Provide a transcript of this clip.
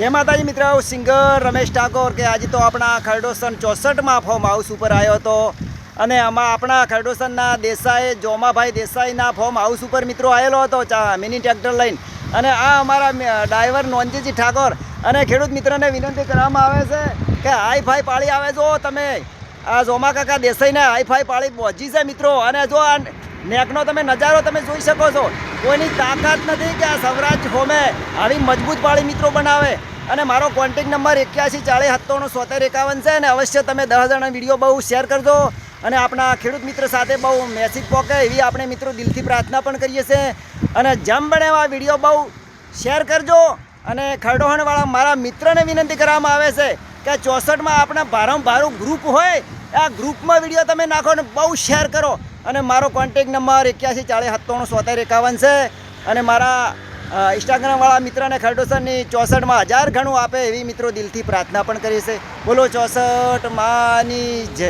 जय माताजी मित्र હું સિંગર રમેશ ઠાકોર કે આજે તો આપણા ખરડોસન 64માં ફોર્મ હાઉસ ઉપર આવ્યો હતો અને આમાં આપણા ખરડોસનના દેસાઈ જોમાભાઈ દેસાઈના ફોર્મ હાઉસ ઉપર મિત્રો આવેલો હતો મિની ટ્રેક્ટર લઈને અને આ અમારા ડ્રાઈવર નોનજીજી ઠાકોર અને ખેડૂત મિત્રોને વિનંતી કરવામાં આવે છે કે હાઈ ફાઈ પાળી આવે જો તમે આ જોમા કાકા દેસાઈને હાઈ ફાઈ પાળી પહોંચી છે મિત્રો અને જો આ નેકનો તમે નજારો તમે જોઈ શકો છો કોઈની તાકાત નથી કે આ સૌરાજ હોમે આવી મજબૂત પાળી મિત્રો બનાવે અને મારો કોન્ટેક્ટ નંબર 8140977751 છે અને અવશ્ય તમે 10 જણા વિડીયો બહુ શેર કરજો અને આપણા ખેડૂત મિત્ર સાથે બહુ મેસેજ પહોંચે એવી આપણે મિત્રો દિલથી પ્રાર્થના પણ કરીએ છીએ અને જેમ બને એવા વિડીયો બહુ શેર કરજો અને ખરડોહણવાળા મારા મિત્રને વિનંતી કરવામાં આવે છે કે 64માં આપણા ભારું ગ્રુપ હોય આ ગ્રુપમાં વિડીયો તમે નાખો ને બહુ શેર કરો અને મારો કોન્ટેક્ટ નંબર 8140977751 છે અને મારા ઇન્સ્ટાગ્રામવાળા મિત્રને ખરડોસનની 64માં 1000 ઘણું આપે એવી મિત્રો દિલથી પ્રાર્થના પણ કરી છે. બોલો 64 માની જય.